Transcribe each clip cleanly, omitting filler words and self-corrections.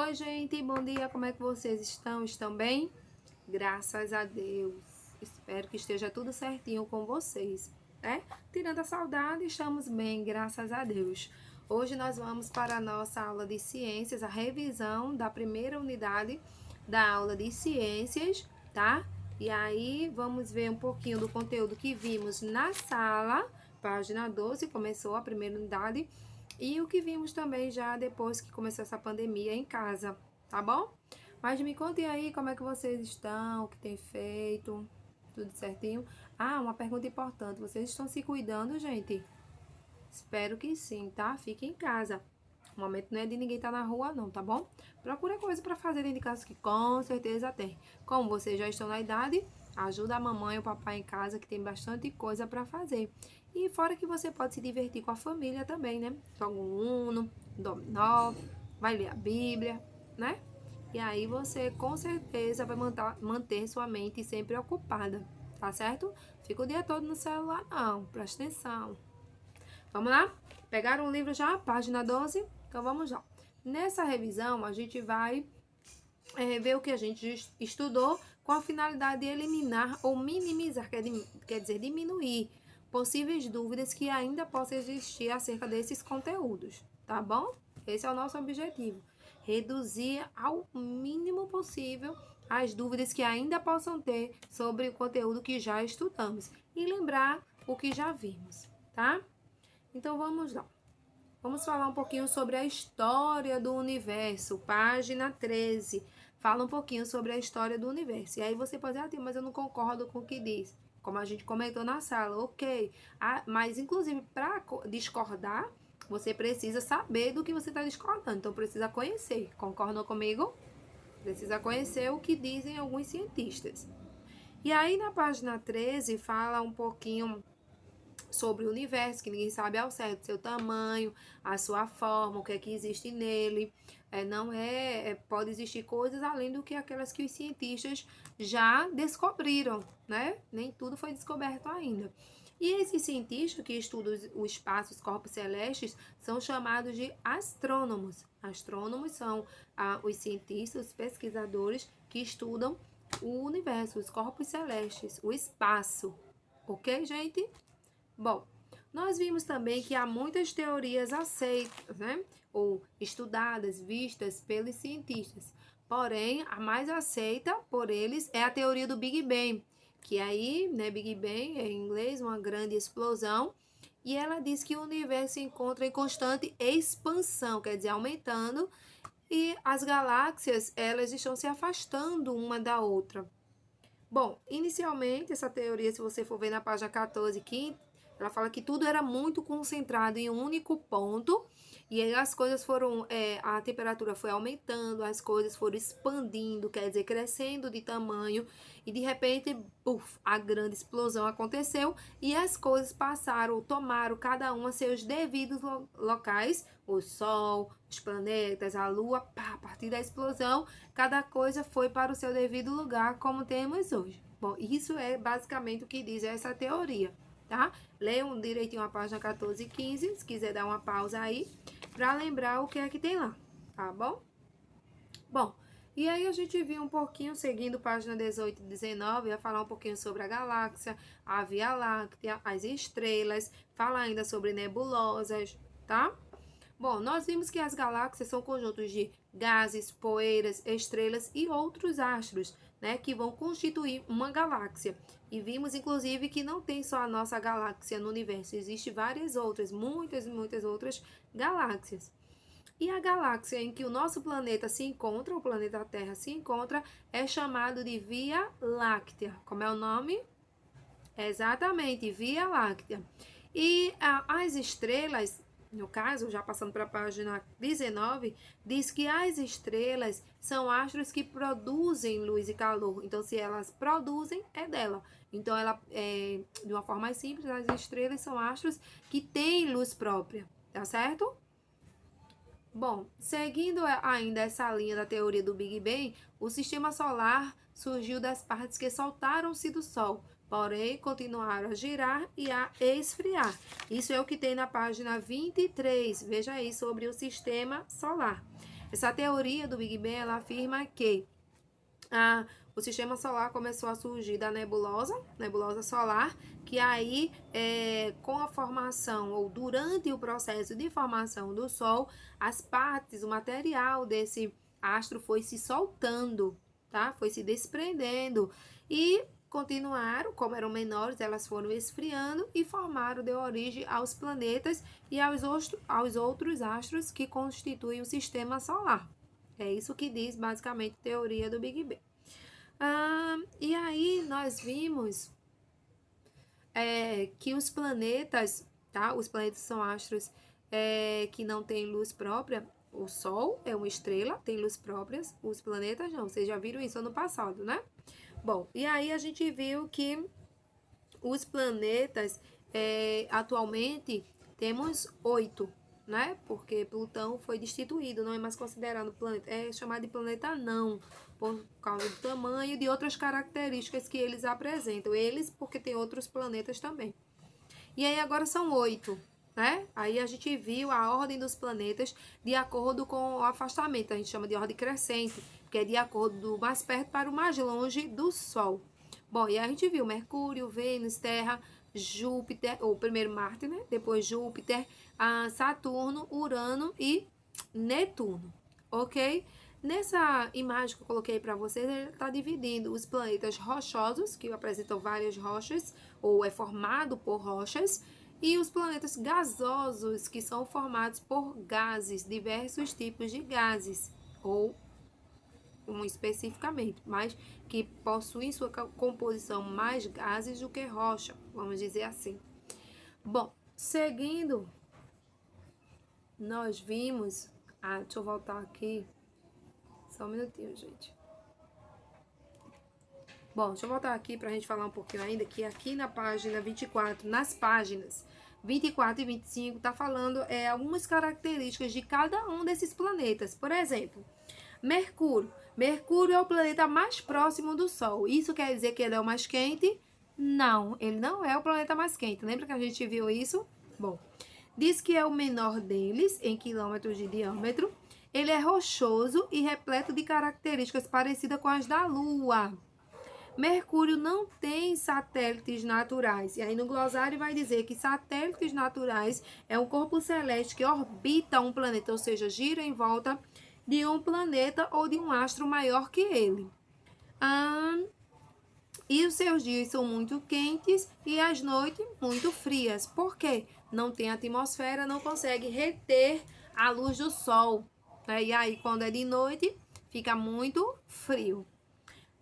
Oi, gente, bom dia, como é que vocês estão? Estão bem? Graças a Deus. Espero que esteja tudo certinho com vocês, né? Tirando a saudade, estamos bem, graças a Deus. Hoje nós vamos para a nossa aula de ciências, a revisão da primeira unidade da aula de ciências, tá? E aí vamos ver um pouquinho do conteúdo que vimos na sala, página 12, começou a primeira unidade. E o que vimos também já depois que começou essa pandemia em casa, tá bom? Mas me contem aí como é que vocês estão, o que tem feito, tudo certinho? Ah, uma pergunta importante, vocês estão se cuidando, gente? Espero que sim, tá? Fiquem em casa. O momento não é de ninguém estar na rua, não, tá bom? Procura coisa para fazer dentro de casa que com certeza tem. Como vocês já estão na idade, ajuda a mamãe e o papai em casa que tem bastante coisa para fazer. E fora que você pode se divertir com a família também, né? Joga um Uno, dominó, vai ler a Bíblia, né? E aí você com certeza vai manter sua mente sempre ocupada, tá certo? Fica o dia todo no celular, não. Presta atenção. Vamos lá? Pegaram o livro já? Página 12? Então vamos lá. Nessa revisão, a gente vai ver o que a gente estudou com a finalidade de eliminar ou minimizar, quer dizer, diminuir possíveis dúvidas que ainda possam existir acerca desses conteúdos, tá bom? Esse é o nosso objetivo. Reduzir ao mínimo possível as dúvidas que ainda possam ter sobre o conteúdo que já estudamos e lembrar o que já vimos, tá? Então vamos lá. Vamos falar um pouquinho sobre a história do universo, página 13. Fala um pouquinho sobre a história do universo. E aí você pode dizer, mas eu não concordo com o que diz. Como a gente comentou na sala, ok. Mas inclusive para discordar, você precisa saber do que você está discordando. Então precisa conhecer. Concordam comigo? Precisa conhecer o que dizem alguns cientistas. E aí na página 13 fala um pouquinho sobre o universo, que ninguém sabe ao certo seu tamanho, a sua forma, o que é que existe nele. Pode existir coisas além do que aquelas que os cientistas já descobriram, né? Nem tudo foi descoberto ainda. E esses cientistas que estudam o espaço, os corpos celestes, são chamados de astrônomos. Astrônomos são os cientistas, os pesquisadores que estudam o universo, os corpos celestes, o espaço. Ok, gente? Bom, nós vimos também que há muitas teorias aceitas, né? Ou estudadas, vistas pelos cientistas. Porém, a mais aceita por eles é a teoria do Big Bang, que aí, né, Big Bang é em inglês, uma grande explosão, e ela diz que o universo se encontra em constante expansão, quer dizer, aumentando, e as galáxias, elas estão se afastando uma da outra. Bom, inicialmente, essa teoria, se você for ver na página 14, 15, ela fala que tudo era muito concentrado em um único ponto e aí as coisas foram, a temperatura foi aumentando, as coisas foram expandindo, quer dizer, crescendo de tamanho e de repente, puff, a grande explosão aconteceu e as coisas passaram, tomaram cada uma seus devidos locais, o Sol, os planetas, a Lua, pá, a partir da explosão, cada coisa foi para o seu devido lugar, como temos hoje. Bom, isso é basicamente o que diz essa teoria, tá? Leiam direitinho a página 14 e 15, se quiser dar uma pausa aí, para lembrar o que é que tem lá, tá bom? Bom, e aí a gente viu um pouquinho, seguindo página 18 e 19, a falar um pouquinho sobre a galáxia, a Via Láctea, as estrelas, fala ainda sobre nebulosas, tá? Bom, nós vimos que as galáxias são conjuntos de gases, poeiras, estrelas e outros astros, né, que vão constituir uma galáxia. E vimos, inclusive, que não tem só a nossa galáxia no universo, existem várias outras, muitas e muitas outras galáxias. E a galáxia em que o nosso planeta se encontra, o planeta Terra se encontra, é chamado de Via Láctea. Como é o nome? Exatamente, Via Láctea. E as estrelas, no caso, já passando para a página 19, diz que as estrelas são astros que produzem luz e calor. Então, se elas produzem, é dela. Então, de uma forma mais simples, as estrelas são astros que têm luz própria, tá certo? Bom, seguindo ainda essa linha da teoria do Big Bang, o sistema solar surgiu das partes que soltaram-se do Sol, porém continuaram a girar e a esfriar. Isso é o que tem na página 23, veja aí, sobre o sistema solar. Essa teoria do Big Bang, ela afirma que o sistema solar começou a surgir da nebulosa solar, que aí, com a formação, ou durante o processo de formação do Sol, as partes, o material desse astro foi se soltando, tá? Foi se desprendendo e continuaram, como eram menores, elas foram esfriando e formaram, deu origem aos planetas e aos outros astros que constituem o sistema solar. É isso que diz basicamente a teoria do Big Bang. E aí nós vimos que os planetas, tá? Os planetas são astros que não têm luz própria. O Sol é uma estrela, tem luz própria. Os planetas não. Vocês já viram isso ano passado, né? Bom, e aí a gente viu que os planetas, atualmente, temos 8, né? Porque Plutão foi destituído, não é mais considerado planeta. É chamado de planeta não, por causa do tamanho e de outras características que eles apresentam. Eles, porque tem outros planetas também. E aí agora são 8, né? Aí a gente viu a ordem dos planetas de acordo com o afastamento. A gente chama de ordem crescente, que é de acordo do mais perto para o mais longe do Sol. Bom, e a gente viu Mercúrio, Vênus, Terra, Júpiter, ou primeiro Marte, né? Depois Júpiter, Saturno, Urano e Netuno, ok? Nessa imagem que eu coloquei para vocês, ele está dividindo os planetas rochosos, que apresentam várias rochas, ou é formado por rochas, e os planetas gasosos, que são formados por gases, diversos tipos de gases, ou um especificamente, mas que possuem sua composição mais gases do que rocha, vamos dizer assim. Bom, seguindo, nós vimos... deixa eu voltar aqui. Só um minutinho, gente. Bom, deixa eu voltar aqui pra gente falar um pouquinho ainda, que aqui na página 24, nas páginas 24 e 25, tá falando algumas características de cada um desses planetas. Por exemplo, Mercúrio. Mercúrio é o planeta mais próximo do Sol. Isso quer dizer que ele é o mais quente? Não, ele não é o planeta mais quente. Lembra que a gente viu isso? Bom, diz que é o menor deles, em quilômetros de diâmetro. Ele é rochoso e repleto de características parecidas com as da Lua. Mercúrio não tem satélites naturais. E aí no glossário vai dizer que satélites naturais é um corpo celeste que orbita um planeta, ou seja, gira em volta de um planeta ou de um astro maior que ele. E os seus dias são muito quentes e as noites muito frias. Por quê? Não tem atmosfera, não consegue reter a luz do Sol. E aí, quando é de noite, fica muito frio.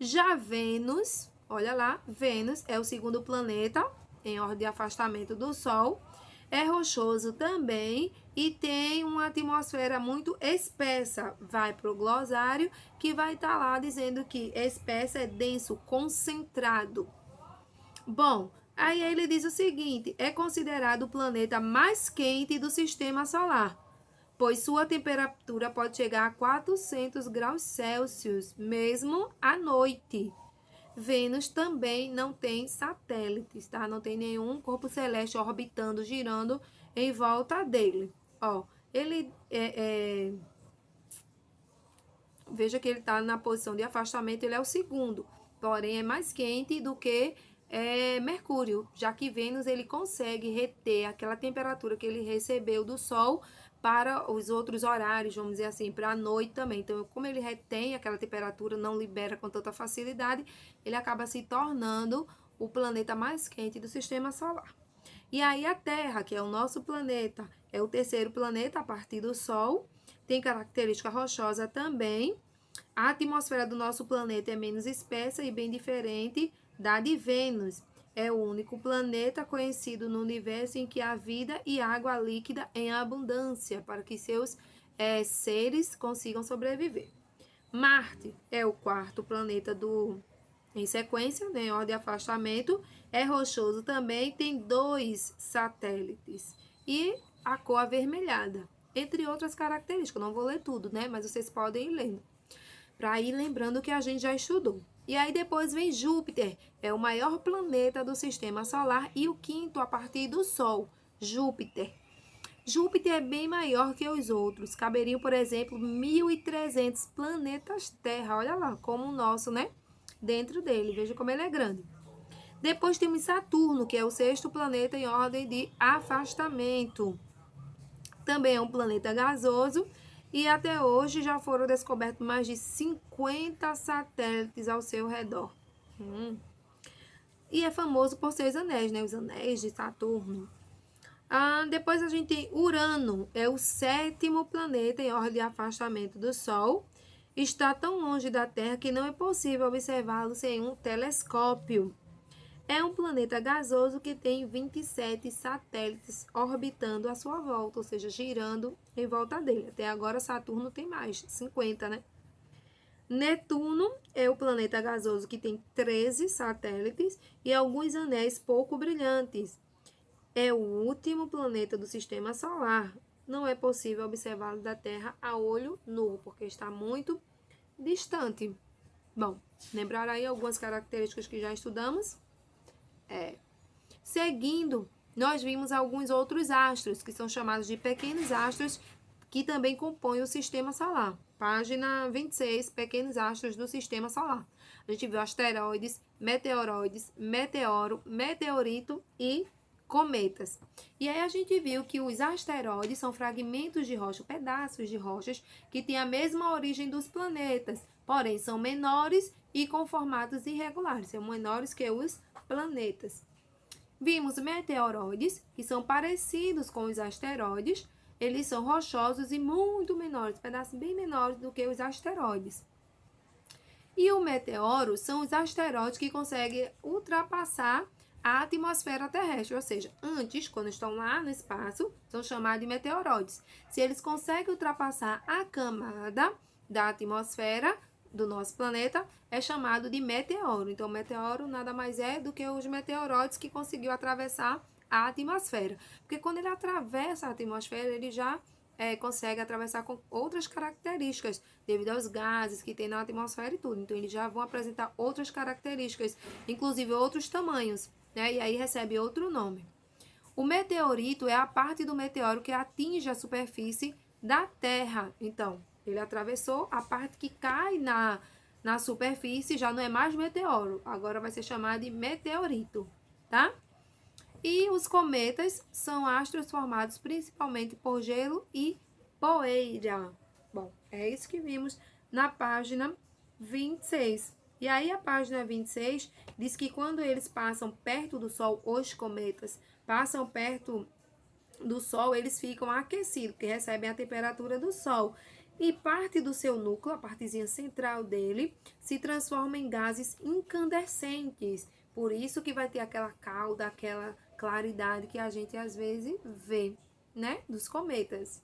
Já Vênus, olha lá, Vênus é o segundo planeta em ordem de afastamento do Sol. É rochoso também e tem uma atmosfera muito espessa. Vai para o glossário que vai estar lá dizendo que espessa é denso, concentrado. Bom, aí ele diz o seguinte, é considerado o planeta mais quente do sistema solar, pois sua temperatura pode chegar a 400 graus Celsius, mesmo à noite. Vênus também não tem satélites, tá? Não tem nenhum corpo celeste orbitando, girando em volta dele. Ó, ele veja que ele está na posição de afastamento, ele é o segundo, porém é mais quente do que Mercúrio, já que Vênus ele consegue reter aquela temperatura que ele recebeu do Sol para os outros horários, vamos dizer assim, para a noite também. Então, como ele retém aquela temperatura, não libera com tanta facilidade, ele acaba se tornando o planeta mais quente do sistema solar. E aí a Terra, que é o nosso planeta, é o terceiro planeta a partir do Sol, tem característica rochosa também. A atmosfera do nosso planeta é menos espessa e bem diferente da de Vênus. É o único planeta conhecido no universo em que há vida e água líquida em abundância para que seus seres consigam sobreviver. Marte é o quarto planeta em sequência, né, em ordem de afastamento. É rochoso também, tem 2 satélites e a cor avermelhada, entre outras características. Eu não vou ler tudo, né, mas vocês podem ir lendo, para ir lembrando que a gente já estudou. E aí depois vem Júpiter, é o maior planeta do sistema solar e o quinto a partir do Sol, Júpiter. Júpiter é bem maior que os outros. Caberiam, por exemplo, 1.300 planetas Terra. Olha lá, como o nosso, né? Dentro dele. Veja como ele é grande. Depois temos Saturno, que é o sexto planeta em ordem de afastamento. Também é um planeta gasoso e até hoje já foram descobertos mais de 50 satélites ao seu redor. E é famoso por seus anéis, né? Os anéis de Saturno. Depois a gente tem Urano, é o sétimo planeta em ordem de afastamento do Sol. Está tão longe da Terra que não é possível observá-lo sem um telescópio. É um planeta gasoso que tem 27 satélites orbitando à sua volta, ou seja, girando em volta dele. Até agora Saturno tem mais, 50, né? Netuno é o planeta gasoso que tem 13 satélites e alguns anéis pouco brilhantes. É o último planeta do sistema solar. Não é possível observá-lo da Terra a olho nu, porque está muito distante. Bom, lembrar aí algumas características que já estudamos? Seguindo, nós vimos alguns outros astros, que são chamados de pequenos astros, que também compõem o sistema solar. Página 26, pequenos astros do sistema solar. A gente viu asteroides, meteoroides, meteoro, meteorito e cometas. E aí a gente viu que os asteroides são fragmentos de rocha, pedaços de rochas que têm a mesma origem dos planetas, porém são menores e com formatos irregulares, são menores que os planetas. Vimos meteoroides, que são parecidos com os asteroides, eles são rochosos e muito menores, pedaços bem menores do que os asteroides. E o meteoro são os asteroides que conseguem ultrapassar a atmosfera terrestre, ou seja, antes, quando estão lá no espaço, são chamados de meteoroides. Se eles conseguem ultrapassar a camada da atmosfera do nosso planeta, é chamado de meteoro. Então, meteoro nada mais é do que os meteoroides que conseguiu atravessar a atmosfera. Porque quando ele atravessa a atmosfera, ele já consegue atravessar com outras características, devido aos gases que tem na atmosfera e tudo. Então, eles já vão apresentar outras características, inclusive outros tamanhos, né? E aí recebe outro nome. O meteorito é a parte do meteoro que atinge a superfície da Terra. Então, ele atravessou a parte que cai na superfície, já não é mais meteoro, agora vai ser chamado de meteorito, tá? E os cometas são astros formados principalmente por gelo e poeira. Bom, é isso que vimos na página 26. E aí a página 26 diz que quando eles passam perto do Sol, os cometas passam perto do Sol, eles ficam aquecidos, porque recebem a temperatura do Sol. E parte do seu núcleo, a partezinha central dele, se transforma em gases incandescentes. Por isso que vai ter aquela cauda, aquela claridade que a gente às vezes vê, né? Dos cometas.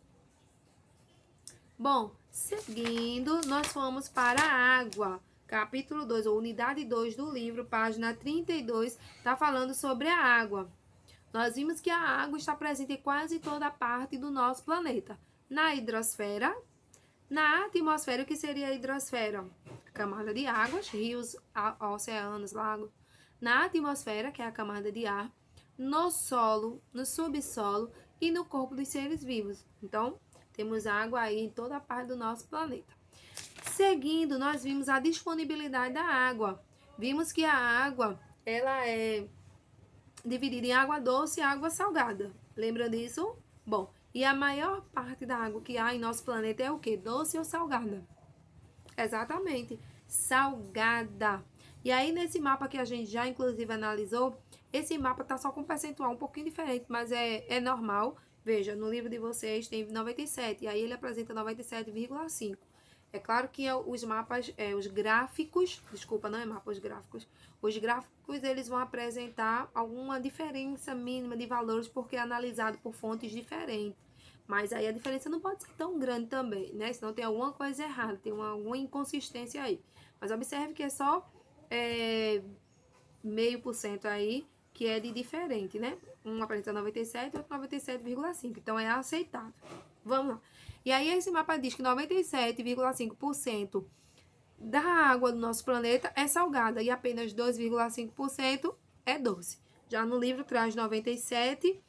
Bom, seguindo, nós fomos para a água. Capítulo 2, ou unidade 2 do livro, página 32, está falando sobre a água. Nós vimos que a água está presente em quase toda parte do nosso planeta. Na hidrosfera, na atmosfera, o que seria a hidrosfera? A camada de águas, rios, oceanos, lagos. Na atmosfera, que é a camada de ar. No solo, no subsolo e no corpo dos seres vivos. Então, temos água aí em toda a parte do nosso planeta. Seguindo, nós vimos a disponibilidade da água. Vimos que a água, ela é dividida em água doce e água salgada. Lembra disso? Bom, e a maior parte da água que há em nosso planeta é o quê? Doce ou salgada? Exatamente, salgada. E aí, nesse mapa que a gente já, inclusive, analisou, esse mapa tá só com um percentual um pouquinho diferente, mas é normal. Veja, no livro de vocês tem 97, e aí ele apresenta 97,5. É claro que os mapas, os gráficos, desculpa, não é mapa, os gráficos. Os gráficos, eles vão apresentar alguma diferença mínima de valores, porque é analisado por fontes diferentes. Mas aí a diferença não pode ser tão grande também, né? Senão tem alguma coisa errada, tem alguma inconsistência aí. Mas observe que é só 0,5% aí que é de diferente, né? Um apresenta 97 e outro 97,5. Então é aceitável. Vamos lá. E aí esse mapa diz que 97,5% da água do nosso planeta é salgada e apenas 2,5% é doce. Já no livro traz 97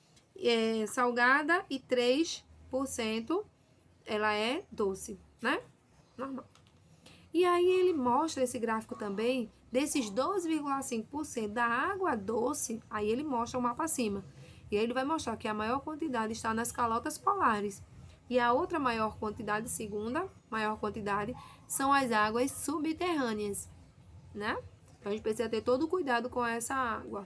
salgada e 3% ela é doce, né? Normal. E aí ele mostra esse gráfico também, desses 12,5% da água doce, aí ele mostra o mapa acima. E aí ele vai mostrar que a maior quantidade está nas calotas polares. E a outra maior quantidade, segunda maior quantidade, são as águas subterrâneas, né? Então a gente precisa ter todo o cuidado com essa água.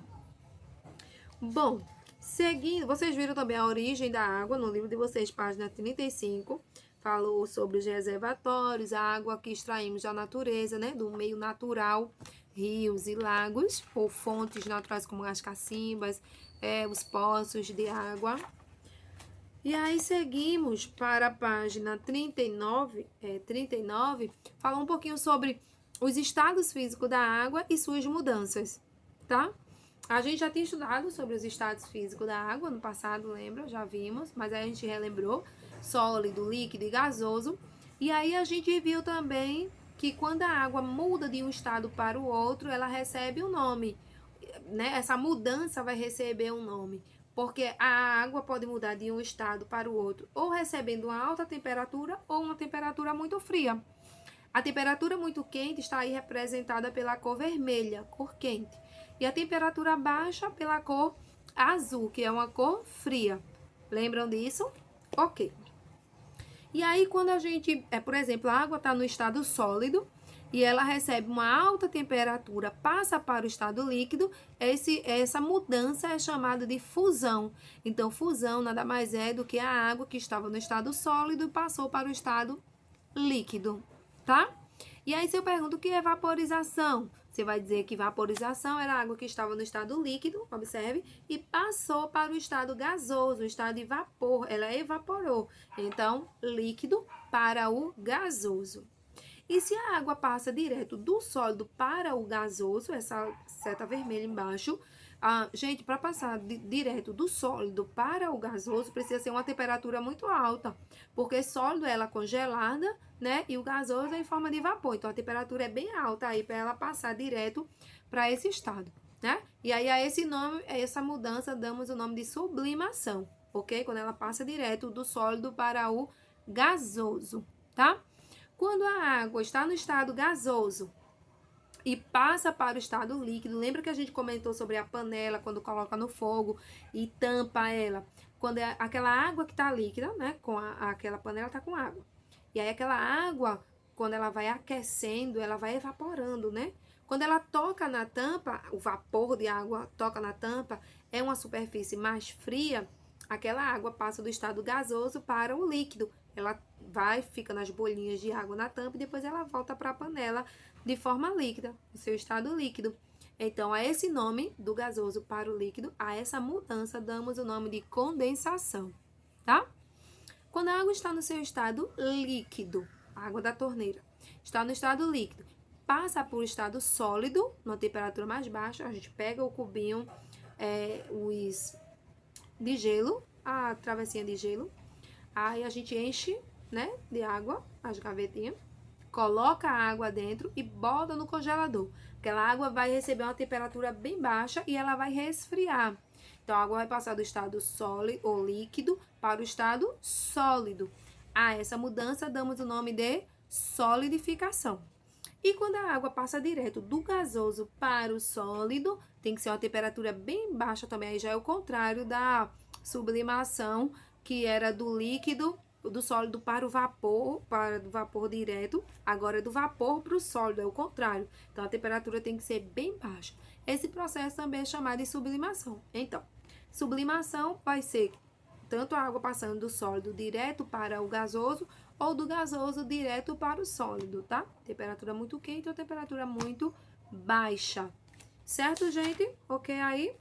Bom, seguindo, vocês viram também a origem da água no livro de vocês, página 35. Falou sobre os reservatórios, a água que extraímos da natureza, né? Do meio natural, rios e lagos, ou fontes naturais como as cacimbas, os poços de água. E aí seguimos para a página 39, falar um pouquinho sobre os estados físicos da água e suas mudanças, tá? A gente já tinha estudado sobre os estados físicos da água no passado, lembra? Já vimos, mas aí a gente relembrou: sólido, líquido e gasoso. E aí a gente viu também que quando a água muda de um estado para o outro, ela recebe um nome, né? Essa mudança vai receber um nome, porque a água pode mudar de um estado para o outro, ou recebendo uma alta temperatura ou uma temperatura muito fria. A temperatura muito quente está aí representada pela cor vermelha, cor quente. E a temperatura baixa pela cor azul, que é uma cor fria. Lembram disso? Ok. E aí, quando a gente, por exemplo, a água está no estado sólido e ela recebe uma alta temperatura, passa para o estado líquido, essa mudança é chamada de fusão. Então, fusão nada mais é do que a água que estava no estado sólido e passou para o estado líquido, tá? E aí, se eu pergunto o que é vaporização, você vai dizer que vaporização era a água que estava no estado líquido, observe, e passou para o estado gasoso, o estado de vapor, ela evaporou. Então, líquido para o gasoso. E se a água passa direto do sólido para o gasoso, essa seta vermelha embaixo, gente, para passar direto do sólido para o gasoso, precisa ser uma temperatura muito alta, porque sólido ela é congelada, né? E o gasoso é em forma de vapor. Então a temperatura é bem alta aí para ela passar direto para esse estado, né? E aí a esse nome, a essa mudança, damos o nome de sublimação, ok? Quando ela passa direto do sólido para o gasoso, tá? Quando a água está no estado gasoso e passa para o estado líquido, lembra que a gente comentou sobre a panela, quando coloca no fogo e tampa ela? Quando é aquela água que está líquida, né? Com aquela panela está com água. E aí aquela água, quando ela vai aquecendo, ela vai evaporando, né? Quando ela toca na tampa, o vapor de água toca na tampa, é uma superfície mais fria, aquela água passa do estado gasoso para o líquido. Ela vai, fica nas bolinhas de água na tampa e depois ela volta para a panela de forma líquida, no seu estado líquido. Então, a esse nome do gasoso para o líquido, a essa mudança, damos o nome de condensação, tá? Quando a água está no seu estado líquido, a água da torneira, está no estado líquido, passa por estado sólido, numa temperatura mais baixa, a gente pega o cubinho, os de gelo, a travessinha de gelo, aí a gente enche, né, de água, as gavetinhas, coloca a água dentro e bota no congelador. Aquela água vai receber uma temperatura bem baixa e ela vai resfriar. Então, a água vai passar do estado sólido ou líquido para o estado sólido. A essa mudança damos o nome de solidificação. E quando a água passa direto do gasoso para o sólido, tem que ser uma temperatura bem baixa também. Aí já é o contrário da sublimação, que era do líquido, do sólido para o vapor direto. Agora é do vapor para o sólido, é o contrário. Então a temperatura tem que ser bem baixa. Esse processo também é chamado de sublimação. Então, sublimação vai ser tanto a água passando do sólido direto para o gasoso ou do gasoso direto para o sólido, tá? Temperatura muito quente ou temperatura muito baixa. Certo, gente? Ok aí?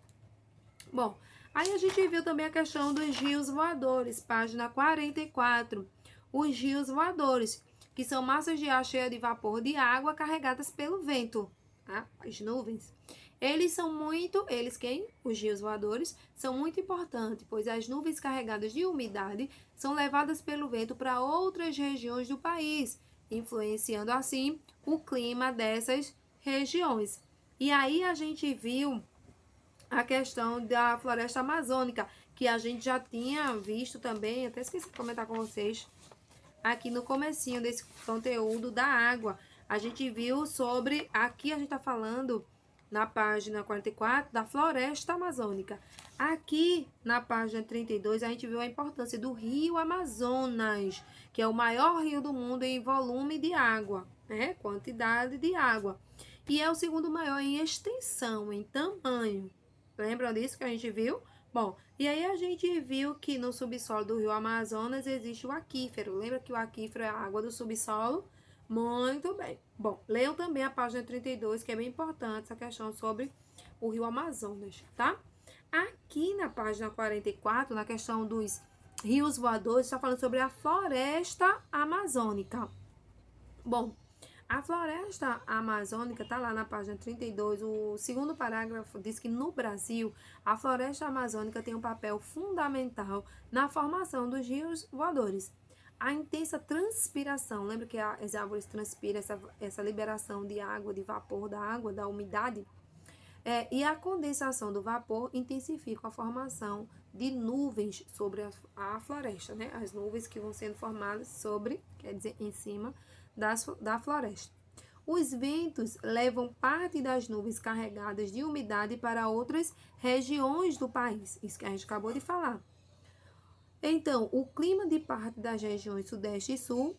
Bom, aí a gente viu também a questão dos rios voadores, página 44. Os rios voadores, que são massas de ar cheias de vapor de água carregadas pelo vento, tá? As nuvens. Os rios voadores, são muito importantes, pois as nuvens carregadas de umidade são levadas pelo vento para outras regiões do país, influenciando assim o clima dessas regiões. E aí a gente viu a questão da floresta amazônica, que a gente já tinha visto também, até esqueci de comentar com vocês, aqui no comecinho desse conteúdo da água. A gente viu sobre, aqui a gente tá falando na página 44 da floresta amazônica. Aqui na página 32 a gente viu a importância do rio Amazonas, que é o maior rio do mundo em volume de água, né? Quantidade de água. E é o segundo maior em extensão, em tamanho. Lembram disso que a gente viu? Bom, e aí a gente viu que no subsolo do rio Amazonas existe o aquífero. Lembra que o aquífero é a água do subsolo? Muito bem. Bom, leiam também a página 32, que é bem importante essa questão sobre o rio Amazonas, tá? Aqui na página 44, na questão dos rios voadores, está falando sobre a floresta amazônica. Bom, a floresta amazônica está lá na página 32. O segundo parágrafo diz que no Brasil, a floresta amazônica tem um papel fundamental na formação dos rios voadores. A intensa transpiração, lembra que as árvores transpiram essa liberação de água, de vapor da água, da umidade? E a condensação do vapor intensifica a formação de nuvens sobre a floresta, né? As nuvens que vão sendo formadas sobre, quer dizer, em cima da floresta. Os ventos levam parte das nuvens carregadas de umidade para outras regiões do país. Isso que a gente acabou de falar. Então, o clima de parte das regiões sudeste e sul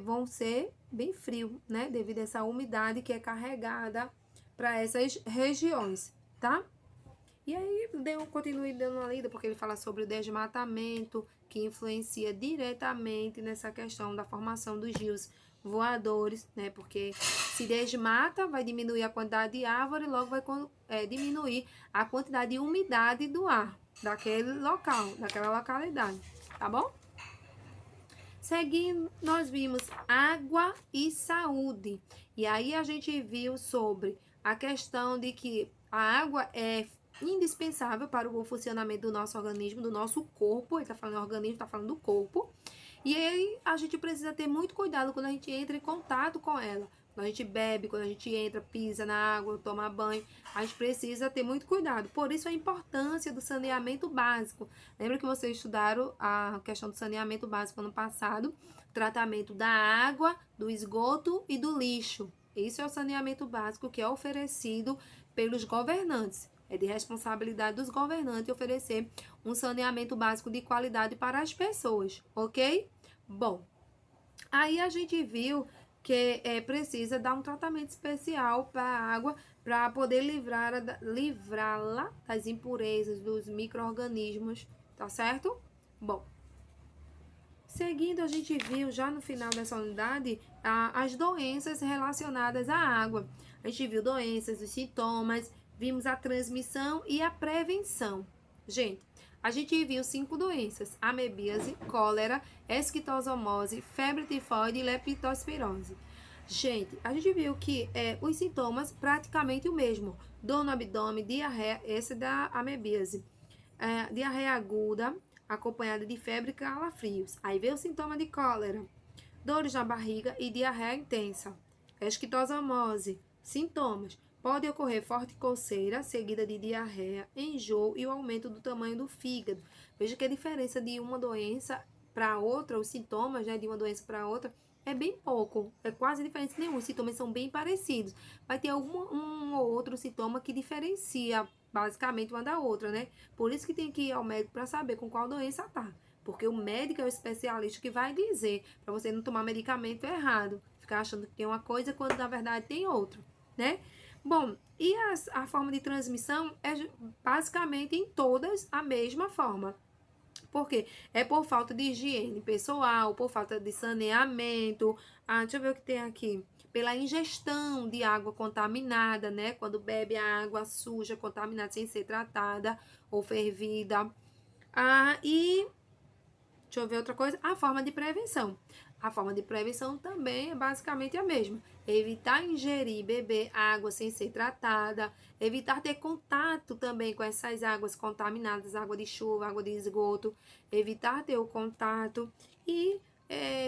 vão ser bem frio, né? Devido a essa umidade que é carregada para essas regiões, tá? E aí, continue dando uma lida, porque ele fala sobre o desmatamento, que influencia diretamente nessa questão da formação dos rios voadores, né? Porque se desmata, vai diminuir a quantidade de árvore, logo vai diminuir a quantidade de umidade do ar daquele local, daquela localidade, tá bom? Seguindo, nós vimos água e saúde. E aí a gente viu sobre a questão de que a água é indispensável para o bom funcionamento do nosso organismo, do nosso corpo. Ele tá falando organismo, tá falando do corpo. E aí a gente precisa ter muito cuidado quando a gente entra em contato com ela. Quando a gente bebe, quando a gente entra, pisa na água, toma banho, a gente precisa ter muito cuidado. Por isso a importância do saneamento básico. Lembra que vocês estudaram a questão do saneamento básico ano passado? Tratamento da água, do esgoto e do lixo. Isso é o saneamento básico que é oferecido pelos governantes. É de responsabilidade dos governantes oferecer um saneamento básico de qualidade para as pessoas, ok? Bom, aí a gente viu que precisa dar um tratamento especial para a água para poder livrá-la das impurezas, dos micro-organismos, tá certo? Bom, seguindo, a gente viu já no final dessa unidade as doenças relacionadas à água. A gente viu doenças, os sintomas, vimos a transmissão e a prevenção. Gente, a gente viu 5 doenças: amebíase, cólera, esquistossomose, febre tifoide e leptospirose. Gente, a gente viu que os sintomas praticamente o mesmo: dor no abdômen, diarreia, esse é da amebíase, diarreia aguda, acompanhada de febre e calafrios. Aí veio o sintoma de cólera, dores na barriga e diarreia intensa. Esquistossomose, sintomas: pode ocorrer forte coceira, seguida de diarreia, enjoo e o aumento do tamanho do fígado. Veja que a diferença de uma doença para outra, os sintomas, né, de uma doença para outra, é bem pouco, é quase diferença nenhuma. Os sintomas são bem parecidos. Vai ter um ou outro sintoma que diferencia basicamente uma da outra, né? Por isso que tem que ir ao médico para saber com qual doença tá. Porque o médico é o especialista que vai dizer para você não tomar medicamento errado, ficar achando que tem uma coisa quando na verdade tem outra, né? Bom, e a forma de transmissão é basicamente em todas a mesma forma. Por quê? É por falta de higiene pessoal, por falta de saneamento. Deixa eu ver o que tem aqui. Pela ingestão de água contaminada, né? Quando bebe a água suja, contaminada, sem ser tratada ou fervida. E deixa eu ver outra coisa. A forma de prevenção. A forma de prevenção também é basicamente a mesma. Evitar ingerir e beber água sem ser tratada. Evitar ter contato também com essas águas contaminadas, água de chuva, água de esgoto. Evitar ter o contato. E,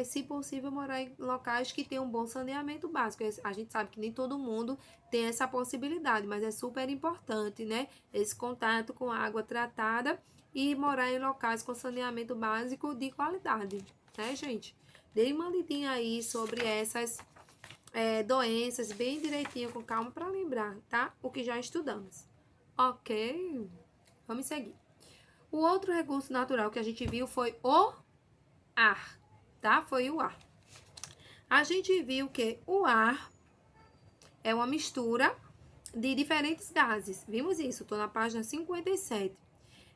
se possível, morar em locais que tenham um bom saneamento básico. A gente sabe que nem todo mundo tem essa possibilidade, mas é super importante, né? Esse contato com água tratada e morar em locais com saneamento básico de qualidade, né, gente? Dei uma lidinha aí sobre essas doenças, bem direitinho, com calma, para lembrar, tá? O que já estudamos. Ok? Vamos seguir. O outro recurso natural que a gente viu foi o ar, tá? Foi o ar. A gente viu que o ar é uma mistura de diferentes gases. Vimos isso, estou na página 57.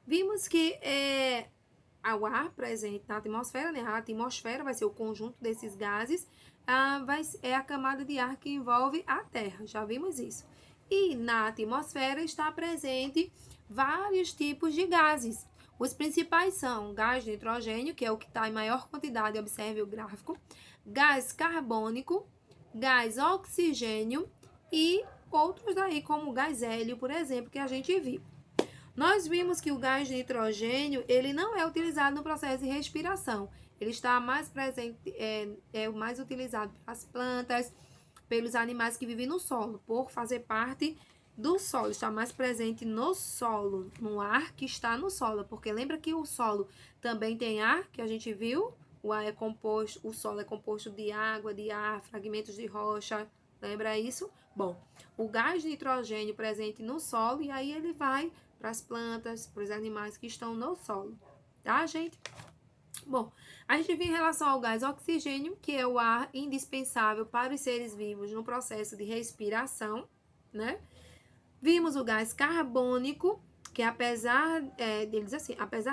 Vimos que o ar presente na atmosfera, né? A atmosfera vai ser o conjunto desses gases, é a camada de ar que envolve a Terra. Já vimos isso. E na atmosfera está presente vários tipos de gases. Os principais são gás de nitrogênio, que é o que está em maior quantidade, observe o gráfico, gás carbônico, gás oxigênio e outros aí, como o gás hélio, por exemplo, que a gente viu. Nós vimos que o gás de nitrogênio, ele não é utilizado no processo de respiração. Ele está mais presente, mais utilizado pelas plantas, pelos animais que vivem no solo, por fazer parte do solo. Está mais presente no solo, no ar que está no solo. Porque lembra que o solo também tem ar, que a gente viu? O ar é composto, o solo é composto de água, de ar, fragmentos de rocha. Lembra isso? Bom, o gás de nitrogênio presente no solo, e aí ele vai para as plantas, para os animais que estão no solo, tá, gente? Bom, a gente viu em relação ao gás oxigênio, que é o ar indispensável para os seres vivos no processo de respiração, né? Vimos o gás carbônico, que apesar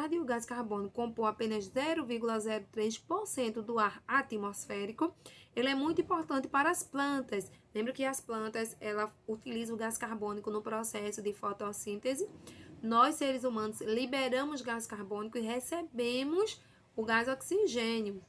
de o gás carbônico compor apenas 0,03% do ar atmosférico, ele é muito importante para as plantas. Lembra que as plantas, ela utilizam o gás carbônico no processo de fotossíntese. Nós, seres humanos, liberamos gás carbônico e recebemos o gás oxigênio.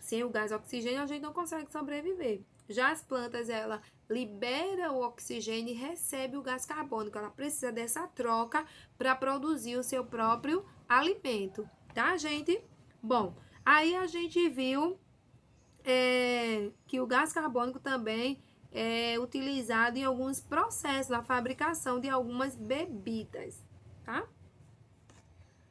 Sem o gás oxigênio, a gente não consegue sobreviver. Já as plantas, ela libera o oxigênio e recebe o gás carbônico. Ela precisa dessa troca para produzir o seu próprio alimento, tá, gente? Bom, aí a gente viu que o gás carbônico também é utilizado em alguns processos na fabricação de algumas bebidas, tá?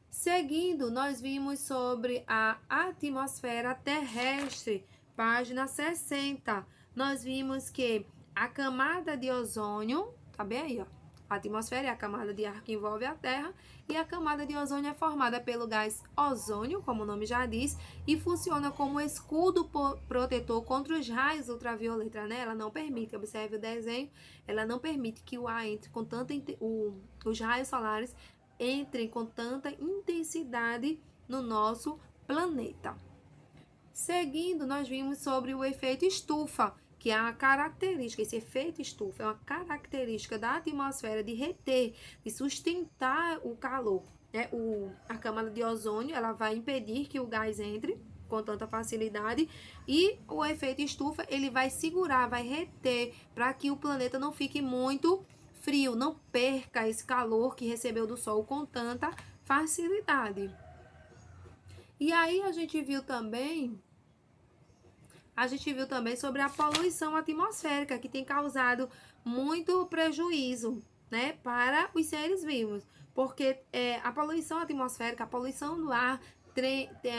Seguindo, nós vimos sobre a atmosfera terrestre, página 60. Nós vimos que a camada de ozônio, tá bem aí, ó. A atmosfera é a camada de ar que envolve a Terra, e a camada de ozônio é formada pelo gás ozônio, como o nome já diz, e funciona como escudo protetor contra os raios ultravioleta, né? Ela não permite, observe o desenho, ela não permite que o ar entre com os raios solares entrem com tanta intensidade no nosso planeta. Seguindo, nós vimos sobre o efeito estufa, que é a característica, esse efeito estufa é uma característica da atmosfera de reter, de sustentar o calor. Né? A camada de ozônio, ela vai impedir que o gás entre com tanta facilidade, e o efeito estufa, ele vai segurar, vai reter, para que o planeta não fique muito frio, não perca esse calor que recebeu do sol com tanta facilidade. E aí a gente viu também sobre a poluição atmosférica, que tem causado muito prejuízo, né, para os seres vivos, porque a poluição atmosférica, a poluição do ar,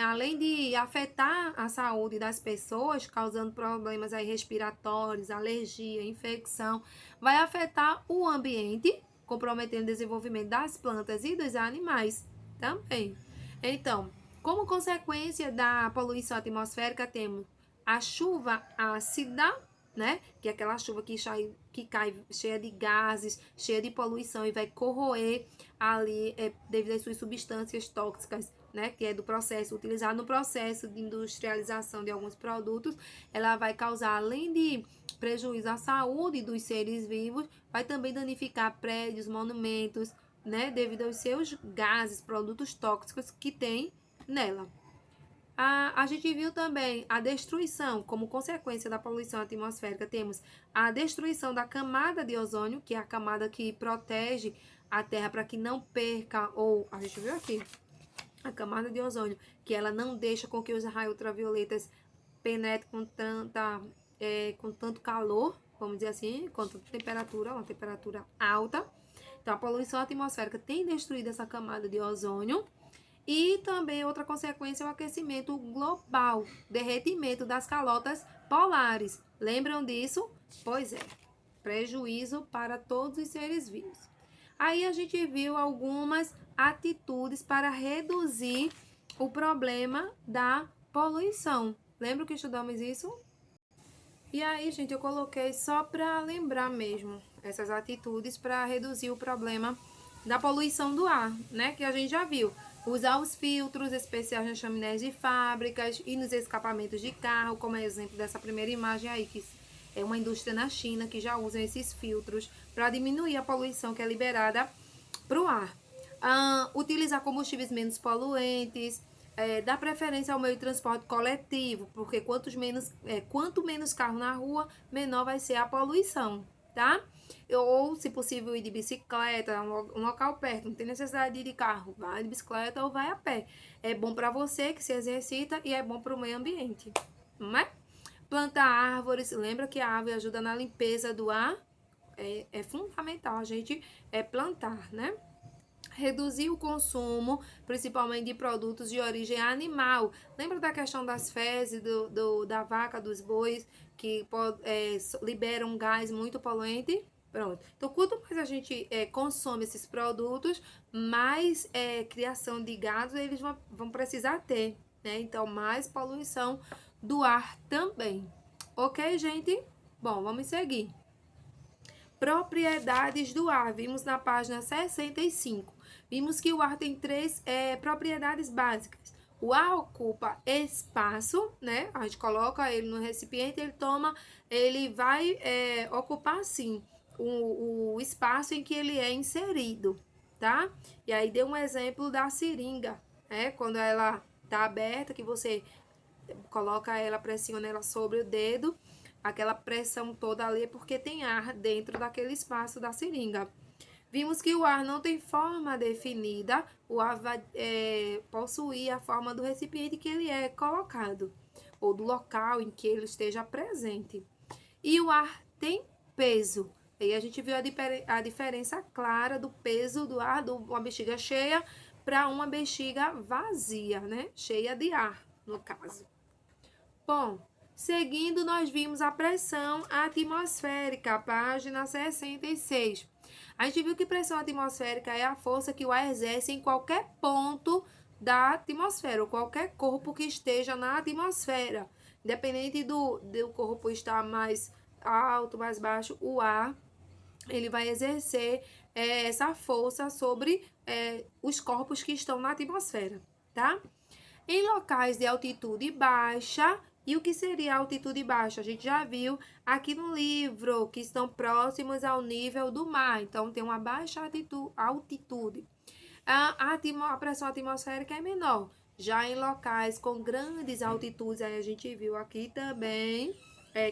além de afetar a saúde das pessoas, causando problemas aí respiratórios, alergia, infecção, vai afetar o ambiente, comprometendo o desenvolvimento das plantas e dos animais também. Então, como consequência da poluição atmosférica, temos a chuva ácida, né? Que é aquela chuva que cai cheia de gases, cheia de poluição e vai corroer ali devido às suas substâncias tóxicas, né? Que é do processo, utilizado no processo de industrialização de alguns produtos. Ela vai causar, além de prejuízo à saúde dos seres vivos, vai também danificar prédios, monumentos, né? Devido aos seus gases, produtos tóxicos que tem nela. A gente viu também a destruição, como consequência da poluição atmosférica, temos a destruição da camada de ozônio, que é a camada que protege a Terra para que não perca, ou a gente viu aqui, a camada de ozônio, que ela não deixa com que os raios ultravioletas penetrem com tanto calor, vamos dizer assim, com tanta temperatura, uma temperatura alta. Então, a poluição atmosférica tem destruído essa camada de ozônio. E também outra consequência é o aquecimento global, derretimento das calotas polares. Lembram disso? Pois é, prejuízo para todos os seres vivos. Aí a gente viu algumas atitudes para reduzir o problema da poluição. Lembra que estudamos isso? E aí, gente, eu coloquei só para lembrar mesmo essas atitudes para reduzir o problema da poluição do ar, né? Que a gente já viu. Usar os filtros especiais nas chaminés de fábricas e nos escapamentos de carro, como é exemplo dessa primeira imagem aí, que é uma indústria na China que já usa esses filtros para diminuir a poluição que é liberada para o ar. Utilizar combustíveis menos poluentes, dar preferência ao meio de transporte coletivo, porque quanto menos carro na rua, menor vai ser a poluição, tá? Ou, se possível, ir de bicicleta, um local perto, não tem necessidade de ir de carro, vai de bicicleta ou vai a pé. É bom para você que se exercita e é bom para o meio ambiente, não é? Plantar árvores, lembra que a árvore ajuda na limpeza do ar? É fundamental a gente plantar, né? Reduzir o consumo, principalmente de produtos de origem animal. Lembra da questão das fezes, da vaca, dos bois, que liberam um gás muito poluente? Pronto. Então, quanto mais a gente consome esses produtos, mais criação de gado eles vão precisar ter, né? Então, mais poluição do ar também. Ok, gente? Bom, vamos seguir. Propriedades do ar. Vimos na página 65. Vimos que o ar tem três propriedades básicas. O ar ocupa espaço, né? A gente coloca ele no recipiente, ele vai ocupar, sim, o espaço em que ele é inserido, tá? E aí deu um exemplo da seringa, né? Quando ela tá aberta, que você coloca ela, pressiona ela sobre o dedo, aquela pressão toda ali é porque tem ar dentro daquele espaço da seringa. Vimos que o ar não tem forma definida, o ar vai possuir a forma do recipiente que ele é colocado, ou do local em que ele esteja presente. E o ar tem peso. Aí a gente viu a diferença clara do peso do ar, de uma bexiga cheia para uma bexiga vazia, né? Cheia de ar, no caso. Bom, seguindo, nós vimos a pressão atmosférica, página 66. A gente viu que pressão atmosférica é a força que o ar exerce em qualquer ponto da atmosfera, ou qualquer corpo que esteja na atmosfera. Independente do corpo estar mais alto, mais baixo, o ar ele vai exercer essa força sobre os corpos que estão na atmosfera, tá? Em locais de altitude baixa, e o que seria altitude baixa? A gente já viu aqui no livro, que estão próximos ao nível do mar, então tem uma baixa altitude. A pressão atmosférica é menor. Já em locais com grandes altitudes, aí a gente viu aqui também,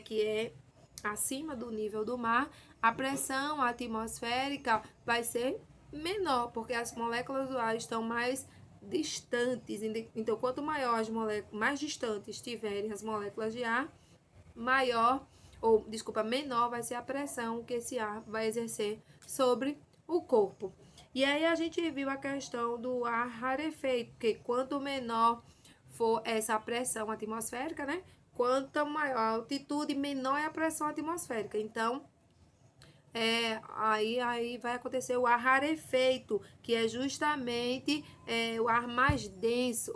que é acima do nível do mar, a pressão atmosférica vai ser menor, porque as moléculas do ar estão mais distantes. Então, quanto maior as moléculas, mais distantes estiverem as moléculas de ar, menor vai ser a pressão que esse ar vai exercer sobre o corpo. E aí a gente viu a questão do ar rarefeito, porque quanto menor for essa pressão atmosférica, né? Quanto maior a altitude, menor é a pressão atmosférica. Então, aí vai acontecer o ar rarefeito, que é justamente o ar mais denso,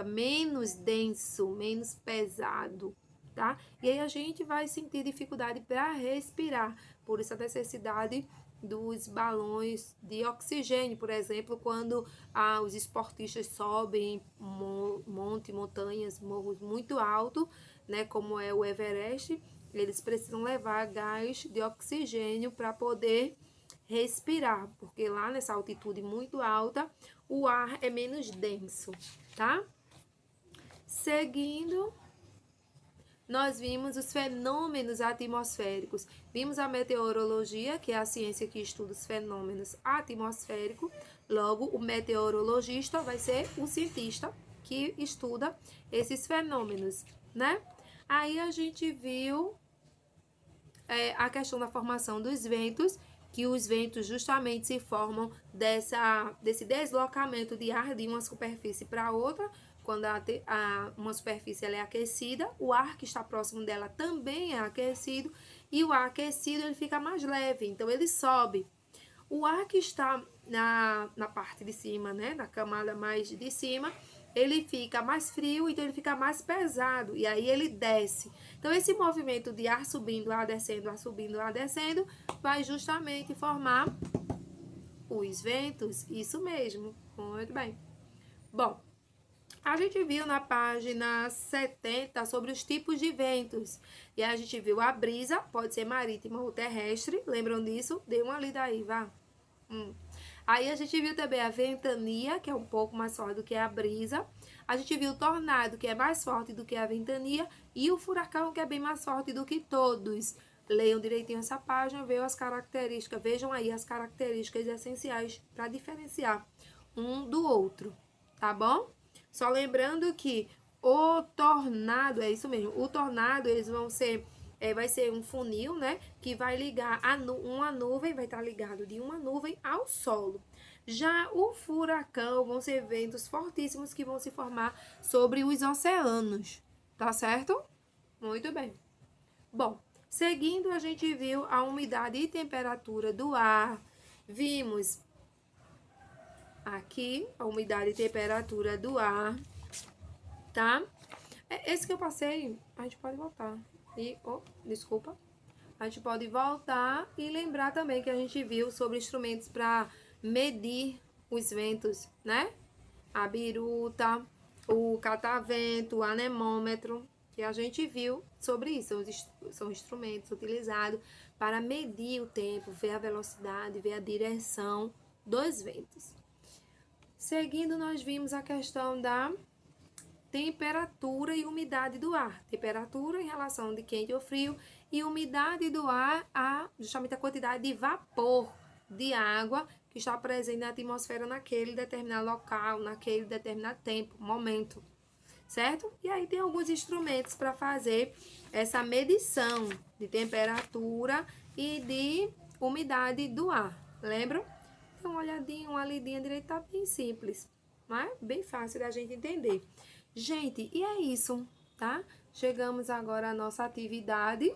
menos denso, menos pesado, tá? E aí a gente vai sentir dificuldade para respirar, por isso a necessidade dos balões de oxigênio, por exemplo, quando os esportistas sobem montanhas, morros muito altos, né, como é o Everest, eles precisam levar gás de oxigênio para poder respirar, porque lá nessa altitude muito alta, o ar é menos denso, tá? Seguindo, nós vimos os fenômenos atmosféricos. Vimos a meteorologia, que é a ciência que estuda os fenômenos atmosféricos. Logo, o meteorologista vai ser o cientista que estuda esses fenômenos, né? Aí a gente viu a questão da formação dos ventos que os ventos justamente se formam desse deslocamento de ar de uma superfície para outra. Quando uma superfície ela é aquecida, o ar que está próximo dela também é aquecido, e o ar aquecido ele fica mais leve, então ele sobe. O ar que está na parte de cima, né, na camada mais de cima, ele fica mais frio, então ele fica mais pesado, e aí ele desce. Então, esse movimento de ar subindo, ar descendo, ar subindo, ar descendo, vai justamente formar os ventos. Isso mesmo, muito bem. Bom, a gente viu na página 70 sobre os tipos de ventos. E a gente viu a brisa, pode ser marítima ou terrestre. Lembram disso? Dê uma lida aí, vá. Aí a gente viu também a ventania, que é um pouco mais forte do que a brisa. A gente viu o tornado, que é mais forte do que a ventania. E o furacão, que é bem mais forte do que todos. Leiam direitinho essa página, vejam as características. Vejam aí as características essenciais para diferenciar um do outro, tá bom? Só lembrando que o tornado, é isso mesmo, o tornado, eles vão ser, vai ser um funil, né? Que vai ligar uma nuvem, vai estar ligado de uma nuvem ao solo. Já o furacão vão ser ventos fortíssimos que vão se formar sobre os oceanos, tá certo? Muito bem. Bom, seguindo a gente viu a umidade e temperatura do ar, vimos aqui a umidade e temperatura do ar, tá? Esse que eu passei, a gente pode voltar. Desculpa. A gente pode voltar e lembrar também que a gente viu sobre instrumentos para medir os ventos, né? A biruta, o catavento, o anemômetro, que a gente viu sobre isso. São instrumentos utilizados para medir o tempo, ver a velocidade, ver a direção dos ventos. Seguindo, nós vimos a questão da temperatura e umidade do ar. Temperatura em relação de quente ou frio e umidade do ar, justamente a quantidade de vapor de água que está presente na atmosfera naquele determinado local, naquele determinado tempo, momento, certo? E aí tem alguns instrumentos para fazer essa medição de temperatura e de umidade do ar, lembram? Então, uma olhadinha, uma lidinha direita, tá bem simples, mas bem fácil da gente entender. Gente, e é isso, tá? Chegamos agora à nossa atividade.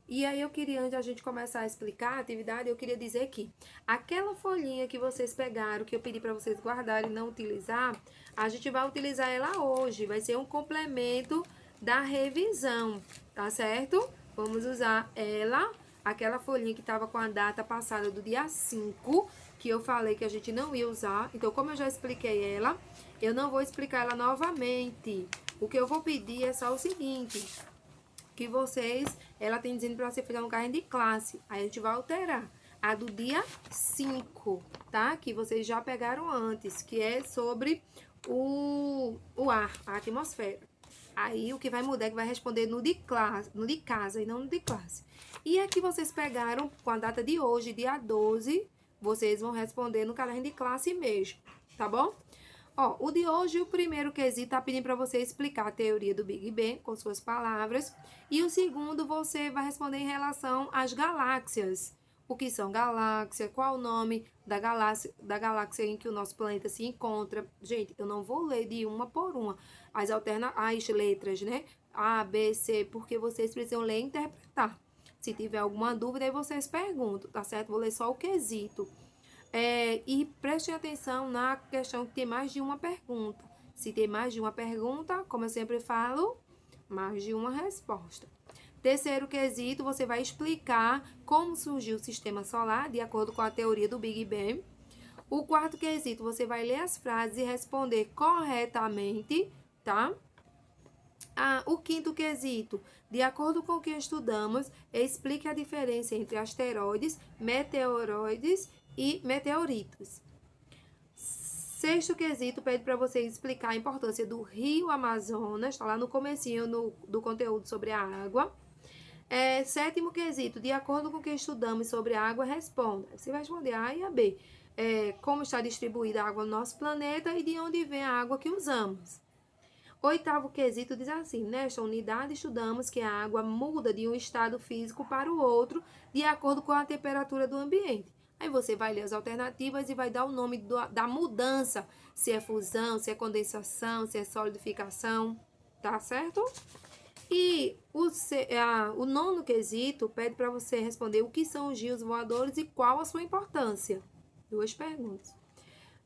E aí eu queria, antes de a gente começar a explicar a atividade, eu queria dizer que aquela folhinha que vocês pegaram, que eu pedi para vocês guardarem e não utilizar, a gente vai utilizar ela hoje. Vai ser um complemento da revisão, tá certo? Vamos usar ela, aquela folhinha que estava com a data passada do dia 5, que eu falei que a gente não ia usar. Então, como eu já expliquei ela, eu não vou explicar ela novamente. O que eu vou pedir é só o seguinte, que vocês, ela tem dizendo para você ficar no caderno de classe. Aí a gente vai alterar a do dia 5, tá? Que vocês já pegaram antes, que é sobre o ar, a atmosfera. Aí o que vai mudar é que vai responder no de classe, no de casa e não no de classe. E aqui vocês pegaram com a data de hoje, dia 12, vocês vão responder no caderno de classe mesmo, tá bom? Ó, o de hoje, o primeiro quesito tá pedindo para você explicar a teoria do Big Bang com suas palavras. E o segundo, você vai responder em relação às galáxias. O que são galáxias, qual o nome da galáxia em que o nosso planeta se encontra. Gente, eu não vou ler de uma por uma as letras, né? A, B, C, porque vocês precisam ler e interpretar. Se tiver alguma dúvida, aí vocês perguntam, tá certo? Vou ler só o quesito. E prestem atenção na questão que tem mais de uma pergunta. Se tem mais de uma pergunta, como eu sempre falo, mais de uma resposta. Terceiro quesito, você vai explicar como surgiu o sistema solar, de acordo com a teoria do Big Bang. O quarto quesito, você vai ler as frases e responder corretamente, tá? O quinto quesito, de acordo com o que estudamos, explique a diferença entre asteroides, meteoroides e meteoritos. Sexto quesito, pede para você explicar a importância do rio Amazonas, está lá no comecinho do conteúdo sobre a água. Sétimo quesito, de acordo com o que estudamos sobre a água, responda. Você vai responder A e a B. Como está distribuída a água no nosso planeta e de onde vem a água que usamos. Oitavo quesito diz assim: nesta unidade estudamos que a água muda de um estado físico para o outro de acordo com a temperatura do ambiente. Aí você vai ler as alternativas e vai dar o nome da mudança, se é fusão, se é condensação, se é solidificação, tá certo? E o nono quesito pede para você responder o que são os rios voadores e qual a sua importância. Duas perguntas.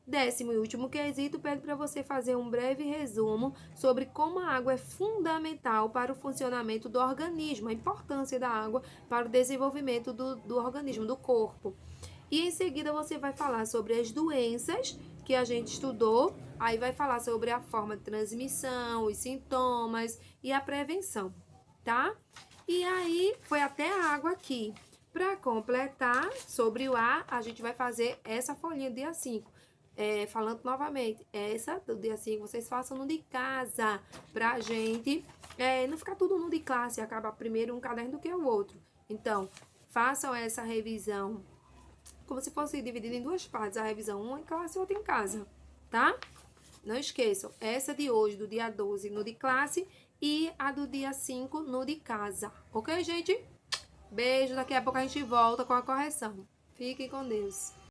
Décimo e último quesito pede para você fazer um breve resumo sobre como a água é fundamental para o funcionamento do organismo, a importância da água para o desenvolvimento do organismo, do corpo. E em seguida você vai falar sobre as doenças que a gente estudou, aí vai falar sobre a forma de transmissão, os sintomas e a prevenção, tá? E aí foi até a água aqui. Para completar sobre o ar, a gente vai fazer essa folhinha dia 5. Falando novamente, essa do dia 5 vocês façam no de casa, pra gente não ficar tudo no de classe, acaba primeiro um caderno do que o outro. Então, façam essa revisão como se fosse dividida em duas partes, a revisão uma em classe e outra em casa, tá? Não esqueçam, essa de hoje, do dia 12, no de classe, e a do dia 5 no de casa, ok, gente? Beijo, daqui a pouco a gente volta com a correção. Fiquem com Deus.